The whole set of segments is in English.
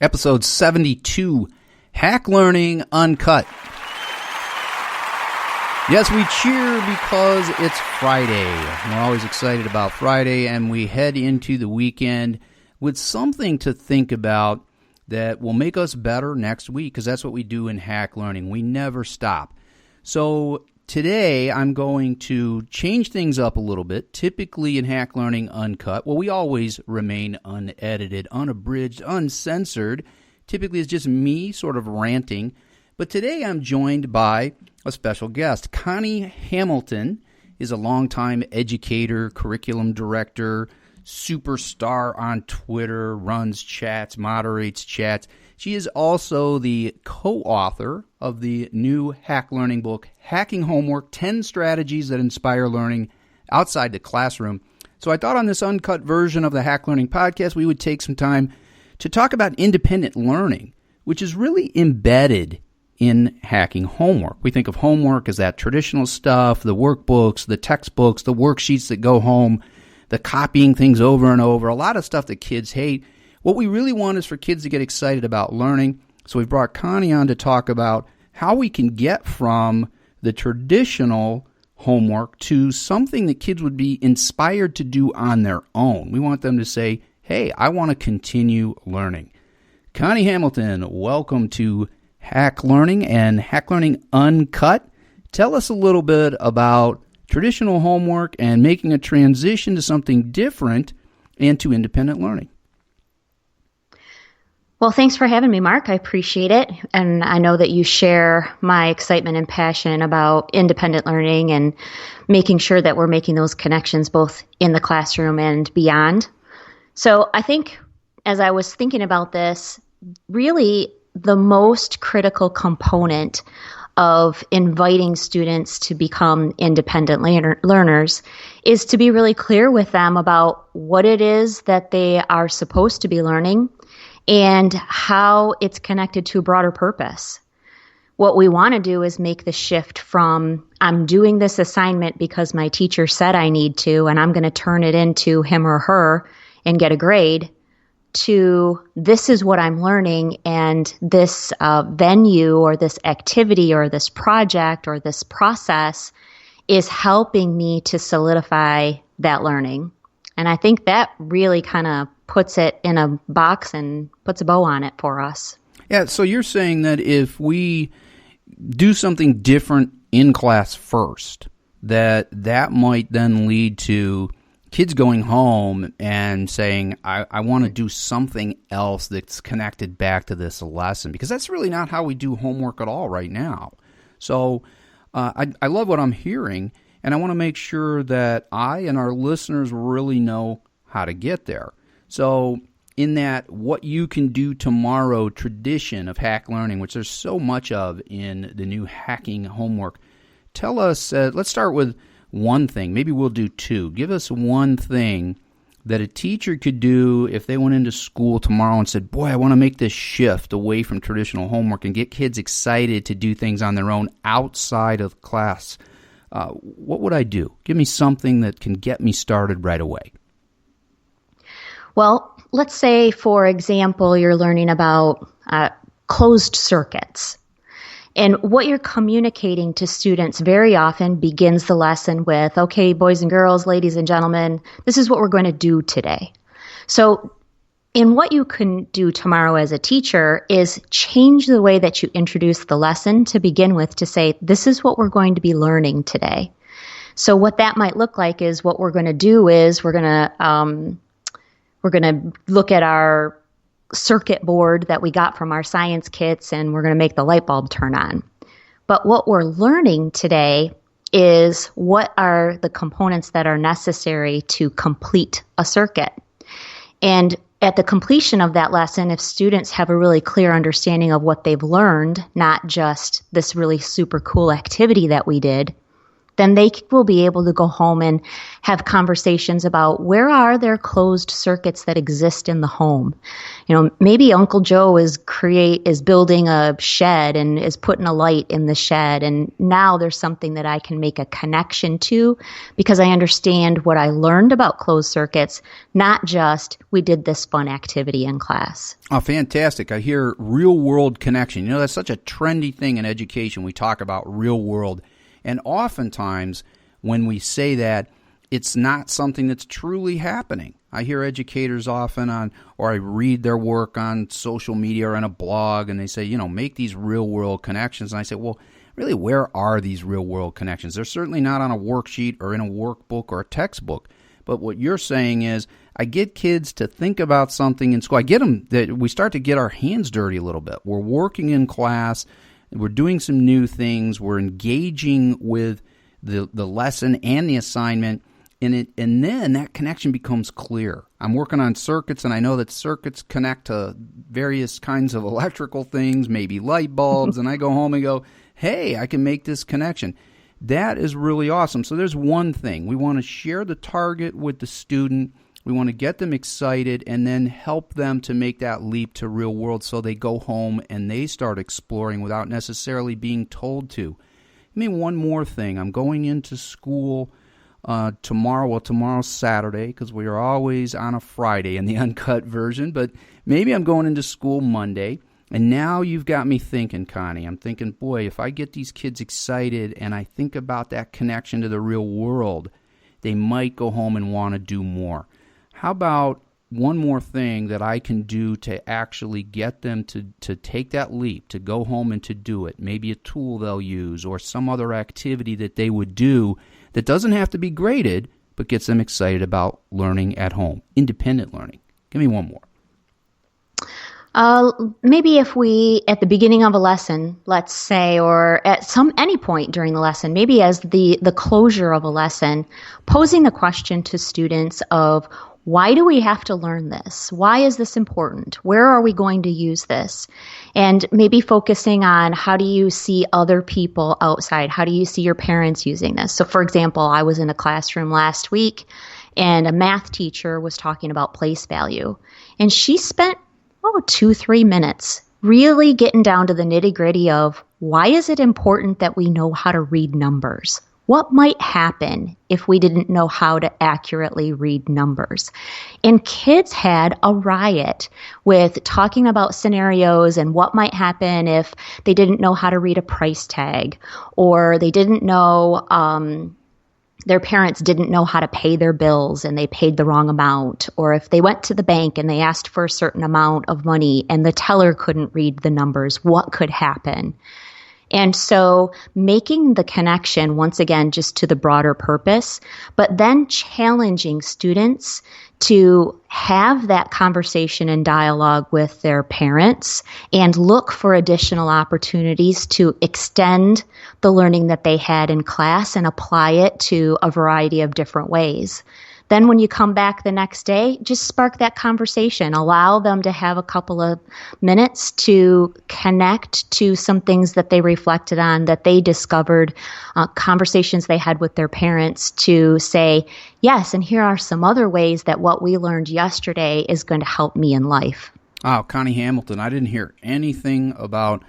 Episode 72, Hack Learning Uncut. Yes, we cheer because it's Friday. We're always excited about Friday, and we head into the weekend with something to think about that will make us better next week, because that's what we do in Hack Learning. We never stop. So today, I'm going to change things up a little bit. Typically in Hack Learning Uncut, well, we always remain unedited, unabridged, uncensored. Typically, it's just me sort of ranting. But today, I'm joined by a special guest. Connie Hamilton is a longtime educator, curriculum director, superstar on Twitter, runs chats, moderates chats. She is also the co-author of the new Hack Learning book, Hacking Homework, 10 Strategies That Inspire Learning Outside the Classroom. So I thought on this uncut version of the Hack Learning podcast, we would take some time to talk about independent learning, which is really embedded in hacking homework. We think of homework as that traditional stuff, the workbooks, the textbooks, the worksheets that go home, the copying things over and over, a lot of stuff that kids hate. What we really want is for kids to get excited about learning. So we brought Connie on to talk about how we can get from the traditional homework to something that kids would be inspired to do on their own. We want them to say, hey, I want to continue learning. Connie Hamilton, welcome to Hack Learning and Hack Learning Uncut. Tell us a little bit about traditional homework and making a transition to something different and to independent learning. Well, thanks for having me, Mark. I appreciate it. And I know that you share my excitement and passion about independent learning and making sure that we're making those connections both in the classroom and beyond. So I think as I was thinking about this, really the most critical component of inviting students to become independent learners is to be really clear with them about what it is that they are supposed to be learning and how it's connected to a broader purpose. What we want to do is make the shift from, I'm doing this assignment because my teacher said I need to, and I'm going to turn it into him or her and get a grade, to this is what I'm learning, and this venue or this activity or this project or this process is helping me to solidify that learning. And I think that really kind of puts it in a box and puts a bow on it for us. Yeah, so you're saying that if we do something different in class first, that might then lead to kids going home and saying, I want to do something else that's connected back to this lesson, because that's really not how we do homework at all right now. So I love what I'm hearing, and I want to make sure that I and our listeners really know how to get there. So in that what you can do tomorrow tradition of hack learning, which there's so much of in the new hacking homework, tell us, let's start with one thing. Maybe we'll do two. Give us one thing that a teacher could do if they went into school tomorrow and said, boy, I want to make this shift away from traditional homework and get kids excited to do things on their own outside of class. What would I do? Give me something that can get me started right away. Well, let's say, for example, you're learning about closed circuits. And what you're communicating to students very often begins the lesson with, okay, boys and girls, ladies and gentlemen, this is what we're going to do today. So in what you can do tomorrow as a teacher is change the way that you introduce the lesson to begin with, to say, this is what we're going to be learning today. So what that might look like is, what we're going to do is we're going to look at our circuit board that we got from our science kits, and we're going to make the light bulb turn on. But what we're learning today is what are the components that are necessary to complete a circuit. And at the completion of that lesson, if students have a really clear understanding of what they've learned, not just this really super cool activity that we did, then they will be able to go home and have conversations about where are there closed circuits that exist in the home. Maybe Uncle Joe is building a shed and is putting a light in the shed, and now there's something that I can make a connection to because I understand what I learned about closed circuits, not just we did this fun activity in class. Oh, fantastic. I hear real world connection. That's such a trendy thing in education. We talk about real world. And oftentimes, when we say that, it's not something that's truly happening. I hear educators often or I read their work on social media or on a blog, and they say, make these real-world connections. And I say, well, really, where are these real-world connections? They're certainly not on a worksheet or in a workbook or a textbook. But what you're saying is, I get kids to think about something in school. I get them that we start to get our hands dirty a little bit. We're working in class. We're doing some new things. We're engaging with the lesson and the assignment, and then that connection becomes clear. I'm working on circuits, and I know that circuits connect to various kinds of electrical things, maybe light bulbs, and I go home and go, hey, I can make this connection. That is really awesome. So there's one thing. We want to share the target with the student. We want to get them excited and then help them to make that leap to real world so they go home and they start exploring without necessarily being told to. One more thing. I'm going into school tomorrow. Well, tomorrow's Saturday because we are always on a Friday in the uncut version, but maybe I'm going into school Monday. And now you've got me thinking, Connie. I'm thinking, boy, if I get these kids excited and I think about that connection to the real world, they might go home and want to do more. How about one more thing that I can do to actually get them to take that leap, to go home and to do it? Maybe a tool they'll use or some other activity that they would do that doesn't have to be graded, but gets them excited about learning at home, independent learning. Give me one more. Maybe if we, at the beginning of a lesson, let's say, or at any point during the lesson, maybe as the closure of a lesson, posing the question to students of, why do we have to learn this? Why is this important? Where are we going to use this? And maybe focusing on how do you see other people outside? How do you see your parents using this? So for example, I was in a classroom last week and a math teacher was talking about place value. And she spent 2-3 minutes really getting down to the nitty-gritty of why is it important that we know how to read numbers? What might happen if we didn't know how to accurately read numbers? And kids had a riot with talking about scenarios and what might happen if they didn't know how to read a price tag, or they didn't know their parents didn't know how to pay their bills and they paid the wrong amount, or if they went to the bank and they asked for a certain amount of money and the teller couldn't read the numbers, what could happen? And so making the connection, once again, just to the broader purpose, but then challenging students to have that conversation and dialogue with their parents and look for additional opportunities to extend the learning that they had in class and apply it to a variety of different ways. Then when you come back the next day, just spark that conversation. Allow them to have a couple of minutes to connect to some things that they reflected on, that they discovered, conversations they had with their parents, to say, yes, and here are some other ways that what we learned yesterday is going to help me in life. Oh, Connie Hamilton, I didn't hear anything about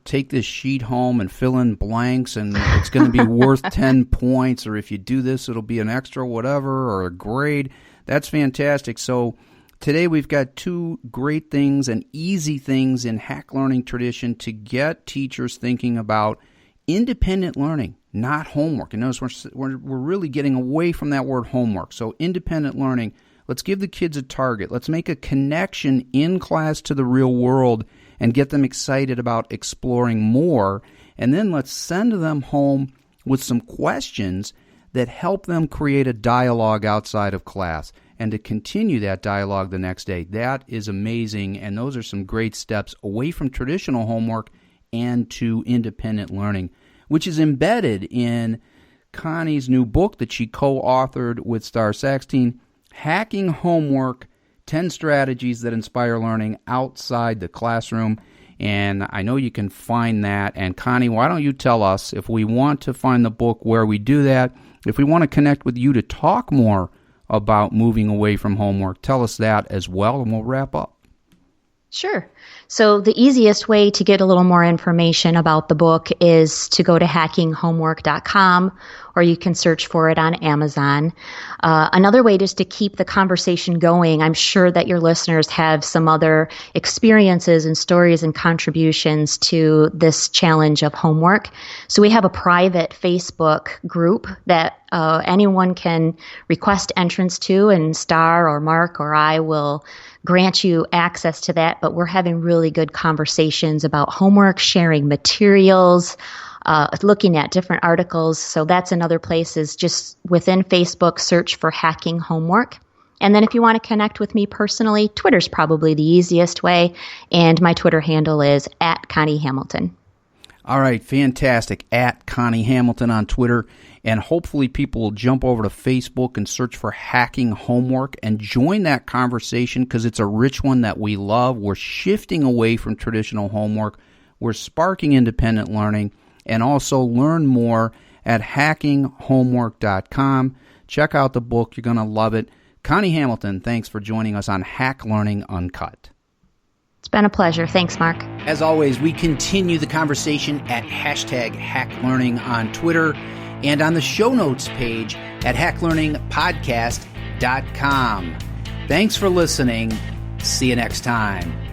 take this sheet home and fill in blanks and it's going to be worth 10 points, or if you do this, it'll be an extra whatever or a grade. That's fantastic. So today we've got two great things and easy things in Hack Learning tradition to get teachers thinking about independent learning, not homework. And notice we're really getting away from that word homework. So independent learning, let's give the kids a target. Let's make a connection in class to the real world and get them excited about exploring more. And then let's send them home with some questions that help them create a dialogue outside of class and to continue that dialogue the next day. That is amazing, and those are some great steps away from traditional homework and to independent learning, which is embedded in Connie's new book that she co-authored with Star Saxteen, Hacking Homework, 10 Strategies that Inspire Learning Outside the Classroom. And I know you can find that. And Connie, why don't you tell us if we want to find the book, where we do that? If we want to connect with you to talk more about moving away from homework, tell us that as well, and we'll wrap up. Sure. So the easiest way to get a little more information about the book is to go to hackinghomework.com, or you can search for it on Amazon. Another way just to keep the conversation going, I'm sure that your listeners have some other experiences and stories and contributions to this challenge of homework. So we have a private Facebook group that anyone can request entrance to, and Star or Mark or I will grant you access to that. But we're having really good conversations about homework, sharing materials, looking at different articles. So that's another place, is just within Facebook, search for Hacking Homework. And then if you want to connect with me personally, Twitter's probably the easiest way. And my Twitter handle is @ConnieHamilton. All right, fantastic. @Connie Hamilton on Twitter. And hopefully people will jump over to Facebook and search for Hacking Homework and join that conversation, because it's a rich one that we love. We're shifting away from traditional homework. We're sparking independent learning. And also learn more at hackinghomework.com. Check out the book. You're going to love it. Connie Hamilton, thanks for joining us on Hack Learning Uncut. It's been a pleasure. Thanks, Mark. As always, we continue the conversation at #HackLearning on Twitter and on the show notes page at hacklearningpodcast.com. Thanks for listening. See you next time.